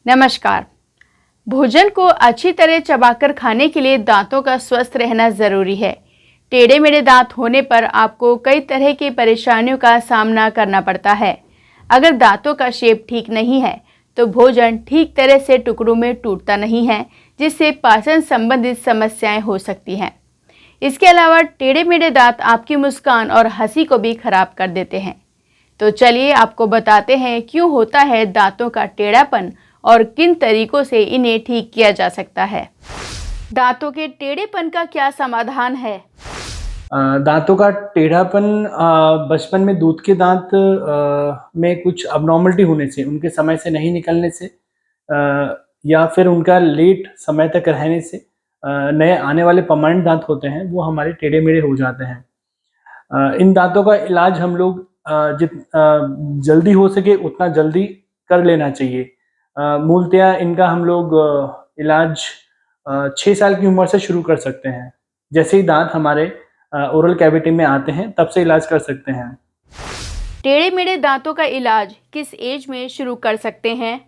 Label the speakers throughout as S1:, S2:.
S1: नमस्कार। भोजन को अच्छी तरह चबाकर खाने के लिए दांतों का स्वस्थ रहना ज़रूरी है। टेढ़े मेढ़े दांत होने पर आपको कई तरह की परेशानियों का सामना करना पड़ता है। अगर दांतों का शेप ठीक नहीं है तो भोजन ठीक तरह से टुकड़ों में टूटता नहीं है, जिससे पाचन संबंधित समस्याएं हो सकती हैं। इसके अलावा टेढ़े मेढ़े दांत आपकी मुस्कान और हंसी को भी खराब कर देते हैं। तो चलिए आपको बताते हैं क्यों होता है दांतों का टेढ़ापन और किन तरीकों से इन्हें ठीक किया जा सकता है। दांतों के टेढ़ेपन का क्या समाधान है?
S2: दांतों का टेढ़ापन बचपन में दूध के दांत में कुछ अबनॉर्मलिटी होने से, उनके समय से नहीं निकलने से, या फिर उनका लेट समय तक रहने से नए आने वाले परमानेंट दांत होते हैं वो हमारे टेढ़े मेढ़े हो जाते हैं। इन दांतों का इलाज हम लोग जल्दी हो सके उतना जल्दी कर लेना चाहिए। मूलतया इनका हम लोग इलाज 6 साल की उम्र से शुरू कर सकते हैं। जैसे ही दांत हमारे ओरल कैविटी में आते हैं तब से इलाज कर सकते हैं।
S1: टेढ़े मेढ़े दांतों का इलाज किस एज में शुरू कर सकते हैं?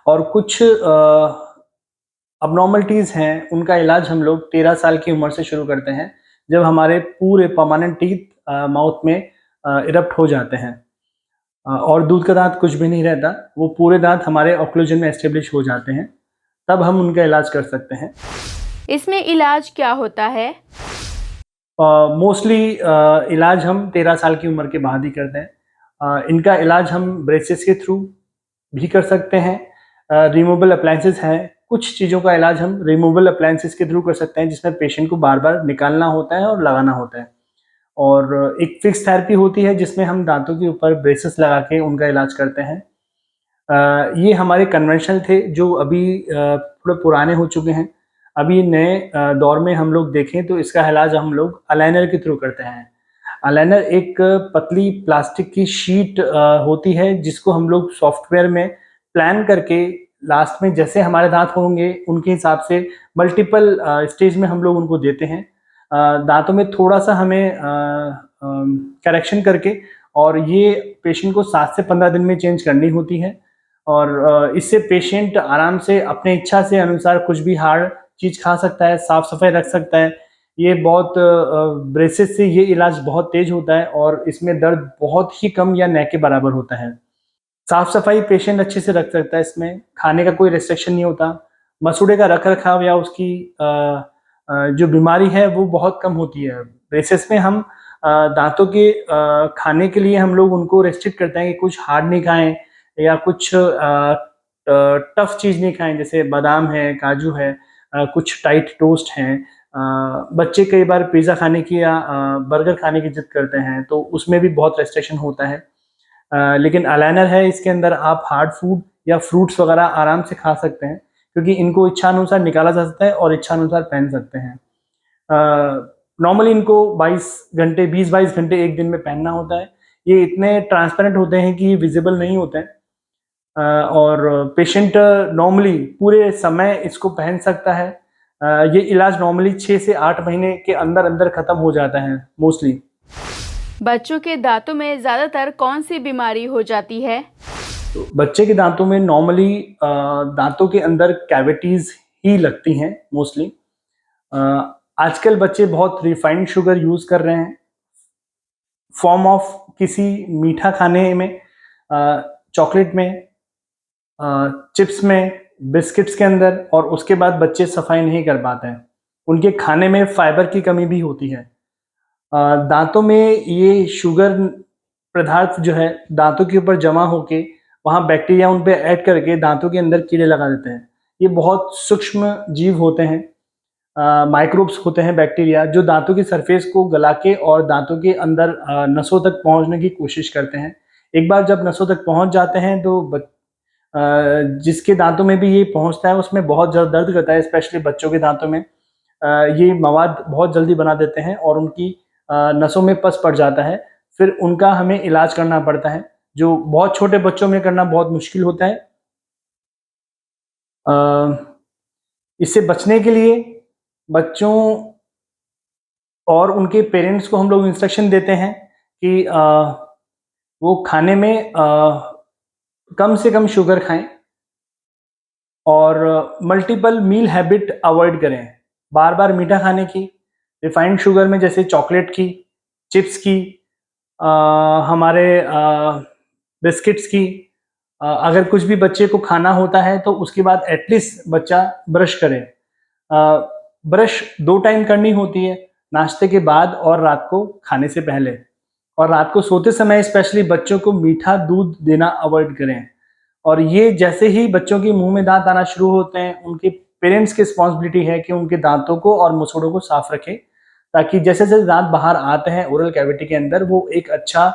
S2: और कुछ अबनॉर्मलिटीज़ हैं, उनका इलाज हम लोग 13 साल की उम्र से शुरू करते हैं, जब हमारे पूरे परमानेंट टीथ माउथ में इरप्ट हो जाते हैं। और दूध का दांत कुछ भी नहीं रहता, वो पूरे दांत हमारे ऑक्लूजन में एस्टेब्लिश हो जाते हैं, तब हम उनका इलाज कर सकते हैं।
S1: इसमें इलाज क्या होता है?
S2: मोस्टली इलाज हम 13 साल की उम्र के बाद ही करते हैं। इनका इलाज हम ब्रेसेस के थ्रू भी कर सकते हैं। रिमूवेबल अप्लायंसेस हैं, कुछ चीज़ों का इलाज हम रिमूवेबल अप्लायंसेस के थ्रू कर सकते हैं, जिसमें पेशेंट को बार-बार निकालना होता है और लगाना होता है। और एक फिक्स थेरेपी होती है जिसमें हम दांतों के ऊपर ब्रेसेस लगा के उनका इलाज करते हैं। ये हमारे कन्वेंशनल थे जो अभी थोड़े पुराने हो चुके हैं। अभी नए दौर में हम लोग देखें तो इसका इलाज हम लोग अलाइनर के थ्रू करते हैं। अलाइनर एक पतली प्लास्टिक की शीट होती है जिसको हम लोग सॉफ्टवेयर में प्लान करके लास्ट में जैसे हमारे दांत होंगे उनके हिसाब से मल्टीपल स्टेज में हम लोग उनको देते हैं। दांतों में थोड़ा-सा हमें करेक्शन करके, और ये पेशेंट को 7 से 15 दिन में चेंज करनी होती है। और इससे पेशेंट आराम से अपने इच्छा से अनुसार कुछ भी हार्ड चीज़ खा सकता है, साफ-सफाई रख सकता है। ये बहुत ब्रेसेस से ये इलाज बहुत तेज़ होता है और इसमें दर्द बहुत ही कम या न के बराबर होता है। साफ-सफाई पेशेंट अच्छे से रख सकता है इसमें, खाने का कोई रिस्ट्रिक्शन नहीं होता। मसूड़े का रख-रखाव या उसकी जो बीमारी है वो बहुत कम होती है। ब्रेसेस में हम दाँतों के खाने के लिए हम लोग उनको रेस्ट्रिक्ट करते हैं कि कुछ हार्ड नहीं खाएँ या कुछ टफ़ चीज़ नहीं खाएँ, जैसे बादाम है, काजू है, कुछ टाइट टोस्ट हैं। बच्चे कई बार पिज़्ज़ा खाने की या बर्गर खाने की ज़िद करते हैं, तो उसमें भी बहुत रेस्ट्रिक्शन होता है। लेकिन अलाइनर है, इसके अंदर आप हार्ड फूड या फ्रूट्स वगैरह आराम से खा सकते हैं, क्योंकि इनको इच्छानुसार निकाला जा सकता है और इच्छानुसार पहन सकते हैं। नॉर्मली इनको 22 घंटे 20-22 घंटे एक दिन में पहनना होता है। ये इतने ट्रांसपेरेंट होते हैं कि विज़िबल नहीं होते हैं। और पेशेंट नॉर्मली पूरे समय इसको पहन सकता है। ये इलाज नॉर्मली 6 से 8 महीने के अंदर-अंदर खत्म हो जाता है मोस्टली।
S1: बच्चों के दांतों में ज़्यादातर कौन सी बीमारी हो जाती है?
S2: तो बच्चे के दांतों में नॉर्मली दांतों के अंदर कैविटीज़ ही लगती हैं मोस्टली। अ, आजकल बच्चे बहुत रिफाइंड शुगर यूज़ कर रहे हैं फॉर्म ऑफ किसी मीठा खाने में, चॉकलेट में, चिप्स में, बिस्किट्स के अंदर, और उसके बाद बच्चे सफाई नहीं कर पाते हैं। उनके खाने में फाइबर की कमी भी होती है। दांतों में ये शुगर पदार्थ जो है दांतों के ऊपर जमा होके वहाँ बैक्टीरिया उन पे ऐड करके दांतों के अंदर कीड़े लगा देते हैं। ये बहुत सूक्ष्म जीव होते हैं, माइक्रोब्स होते हैं, बैक्टीरिया, जो दांतों की सरफेस को गला के और दांतों के अंदर नसों तक पहुँचने की कोशिश करते हैं। एक बार जब नसों तक पहुँच जाते हैं तो जिसके दांतों में भी ये पहुँचता है उसमें बहुत ज़्यादा दर्द करता है, स्पेशली बच्चों के दांतों में। ये मवाद बहुत जल्दी बना देते हैं और उनकी नसों में पस पड़ जाता है। फिर उनका हमें इलाज करना पड़ता है, जो बहुत छोटे बच्चों में करना बहुत मुश्किल होता है। अ, इससे बचने के लिए बच्चों और उनके पेरेंट्स को हम लोग इंस्ट्रक्शन देते हैं कि वो खाने में कम से कम शुगर खाएँ। और मल्टीपल मील हैबिट अवॉइड करें। बार बार मीठा खाने की, रिफाइंड शुगर में जैसे चॉकलेट की, चिप्स की, हमारे बिस्किट्स की, अगर कुछ भी बच्चे को खाना होता है तो उसके बाद एटलीस्ट बच्चा ब्रश करे। ब्रश 2 टाइम करनी होती है, नाश्ते के बाद और रात को खाने से पहले। और रात को सोते समय स्पेशली बच्चों को मीठा दूध देना अवॉइड करें। और ये जैसे ही बच्चों के मुंह में दांत आना शुरू होते हैं, उनके पेरेंट्स की रिस्पॉन्सिबिलिटी है कि उनके दांतों को और मुसड़ों को साफ रखें, ताकि जैसे जैसे दांत बाहर आते हैं ओरल कैविटी के अंदर, वो एक अच्छा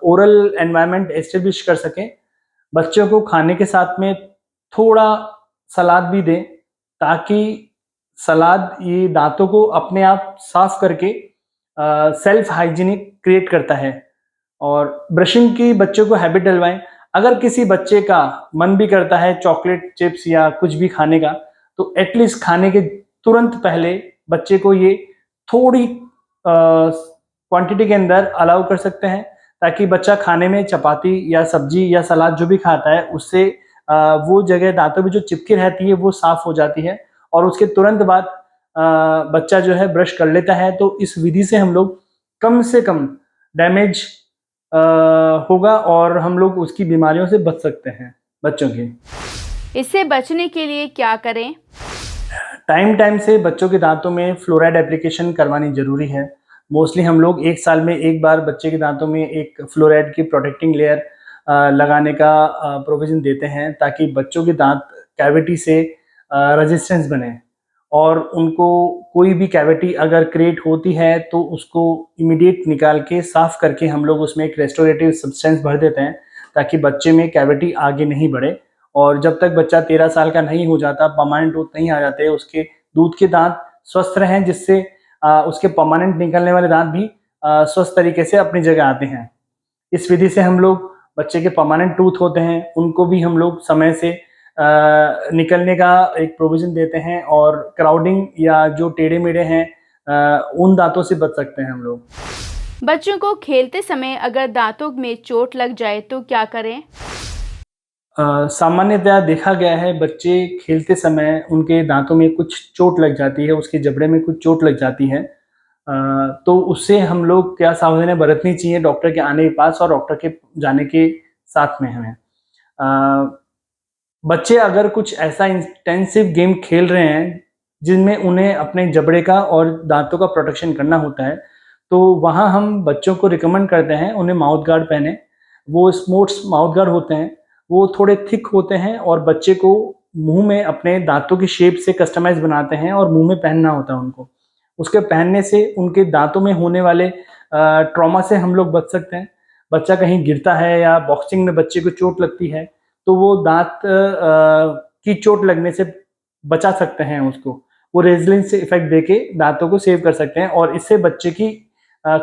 S2: ओरल एनवायरनमेंट एस्टेब्लिश कर सकें। बच्चों को खाने के साथ में थोड़ा सलाद भी दें, ताकि सलाद ये दांतों को अपने आप साफ करके सेल्फ हाइजीनिक क्रिएट करता है। और ब्रशिंग की बच्चों को हैबिट डलवाएं। अगर किसी बच्चे का मन भी करता है चॉकलेट, चिप्स या कुछ भी खाने का, तो एटलीस्ट खाने के तुरंत पहले बच्चे को ये थोड़ी क्वांटिटी के अंदर अलाउ कर सकते हैं, ताकि बच्चा खाने में चपाती या सब्जी या सलाद जो भी खाता है उससे वो जगह दांतों में जो चिपकी रहती है वो साफ हो जाती है, और उसके तुरंत बाद बच्चा जो है ब्रश कर लेता है। तो इस विधि से हम लोग कम से कम डैमेज होगा और हम लोग उसकी बीमारियों से बच सकते हैं बच्चों की।
S1: इससे बचने के लिए क्या करें?
S2: टाइम टाइम से बच्चों के दांतों में फ्लोराइड एप्लीकेशन करवानी जरूरी है। मोस्टली हम लोग 1 साल में एक बार बच्चे के दांतों में एक फ्लोराइड की प्रोटेक्टिंग लेयर लगाने का प्रोविजन देते हैं, ताकि बच्चों के दांत कैविटी से रेजिस्टेंस बने, और उनको कोई भी कैविटी अगर क्रिएट होती है तो उसको इमीडिएट निकाल के साफ करके हम लोग उसमें एक रेस्टोरेटिव सब्सटेंस भर देते हैं, ताकि बच्चे में कैविटी आगे नहीं बढ़े। और जब तक बच्चा 13 साल का नहीं हो जाता, परमानेंट टूथ नहीं आ जाते, उसके दूध के दांत स्वस्थ रहें, जिससे उसके परमानेंट निकलने वाले दांत भी स्वस्थ तरीके से अपनी जगह आते हैं। इस विधि से हम लोग बच्चे के परमानेंट टूथ होते हैं उनको भी हम लोग समय से निकलने का एक प्रोविजन देते हैं, और क्राउडिंग या जो टेढ़े मेढ़े हैं उन दांतों से बच सकते हैं हम लोग।
S1: बच्चों को खेलते समय अगर दांतों में चोट लग जाए तो क्या करें?
S2: सामान्यतया देखा गया है बच्चे खेलते समय उनके दांतों में कुछ चोट लग जाती है, उसके जबड़े में कुछ चोट लग जाती है। तो उससे हम लोग क्या सावधानियां बरतनी चाहिए डॉक्टर के आने के पास और डॉक्टर के जाने के साथ में हमें। बच्चे अगर कुछ ऐसा इंटेंसिव गेम खेल रहे हैं जिनमें उन्हें अपने जबड़े का और दांतों का प्रोटेक्शन करना होता है, तो वहाँ हम बच्चों को रिकमेंड करते हैं उन्हें माउथ गार्ड पहने। वो स्पोर्ट्स माउथ गार्ड होते हैं, वो थोड़े थिक होते हैं, और बच्चे को मुंह में अपने दांतों की शेप से कस्टमाइज बनाते हैं और मुंह में पहनना होता है उनको। उसके पहनने से उनके दांतों में होने वाले ट्रॉमा से हम लोग बच सकते हैं। बच्चा कहीं गिरता है या बॉक्सिंग में बच्चे को चोट लगती है, तो वो दांत की चोट लगने से बचा सकते हैं उसको। वो रेजिलेंस इफेक्ट देके दांतों को सेव कर सकते हैं, और इससे बच्चे की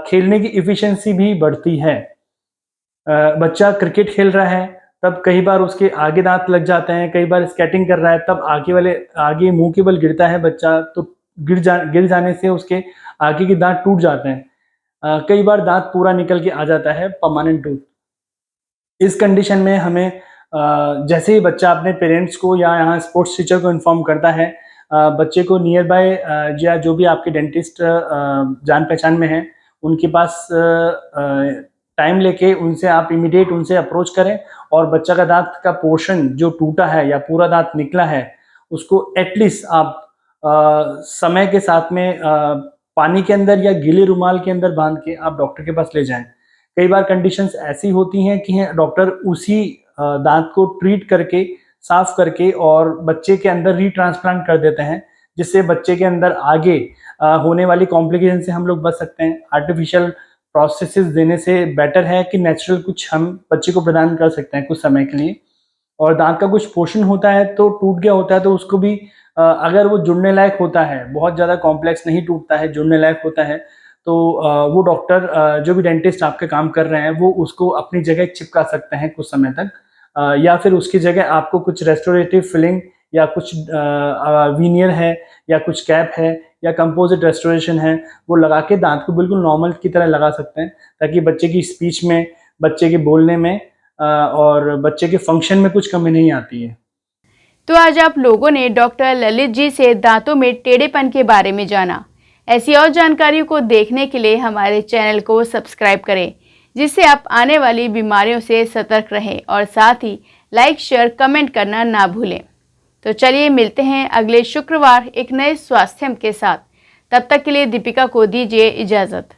S2: खेलने की इफिशिएंसी भी बढ़ती है। बच्चा क्रिकेट खेल रहा है तब कई बार उसके आगे दांत लग जाते हैं, कई बार स्केटिंग कर रहा है तब आगे मुंह के बल गिरता है बच्चा, तो गिर जाने से उसके आगे के दांत टूट जाते हैं। कई बार दांत पूरा निकल के आ जाता है, परमानेंट टूथ। इस कंडीशन में हमें जैसे ही बच्चा अपने पेरेंट्स को या यहाँ स्पोर्ट्स टीचर को इन्फॉर्म करता है, बच्चे को नियर बाय या जो भी आपके डेंटिस्ट जान पहचान में हैं उनके पास टाइम लेके उनसे आप इमीडिएट उनसे अप्रोच करें, और बच्चा का दांत का पोर्शन जो टूटा है या पूरा दांत निकला है उसको एटलीस्ट आप समय के साथ में पानी के अंदर या गीले रुमाल के अंदर बांध के आप डॉक्टर के पास ले जाएं। कई बार कंडीशंस ऐसी होती हैं कि डॉक्टर उसी दांत को ट्रीट करके साफ करके और बच्चे के अंदर रीट्रांसप्लांट कर देते हैं, जिससे बच्चे के अंदर आगे होने वाली कॉम्प्लिकेशन से हम लोग बच सकते हैं। आर्टिफिशियल प्रोसेसेस देने से बेटर है कि नेचुरल कुछ हम बच्चे को प्रदान कर सकते हैं कुछ समय के लिए। और दांत का कुछ पोर्शन होता है तो टूट गया होता है, तो उसको भी अगर वो जुड़ने लायक होता है, बहुत ज़्यादा कॉम्प्लेक्स नहीं टूटता है, जुड़ने लायक होता है, तो वो डॉक्टर जो भी डेंटिस्ट आपके काम कर रहे हैं वो उसको अपनी जगह चिपका सकते हैं कुछ समय तक, या फिर उसकी जगह आपको कुछ रेस्टोरेटिव फिलिंग या कुछ वीनियर है या कुछ कैप है या कंपोजिट रेस्टोरेशन है, वो लगा के दांत को बिल्कुल नॉर्मल की तरह लगा सकते हैं, ताकि बच्चे की स्पीच में, बच्चे के बोलने में और बच्चे के फंक्शन में कुछ कमी नहीं आती है।
S1: तो आज आप लोगों ने डॉक्टर ललित जी से दांतों में टेढ़ेपन के बारे में जाना। ऐसी और जानकारियों को देखने के लिए हमारे चैनल को सब्सक्राइब करें, जिससे आप आने वाली बीमारियों से सतर्क रहें और साथ ही लाइक, शेयर, कमेंट करना ना भूलें। तो चलिए मिलते हैं अगले शुक्रवार एक नए स्वास्थ्य के साथ। तब तक के लिए दीपिका को दीजिए इजाज़त।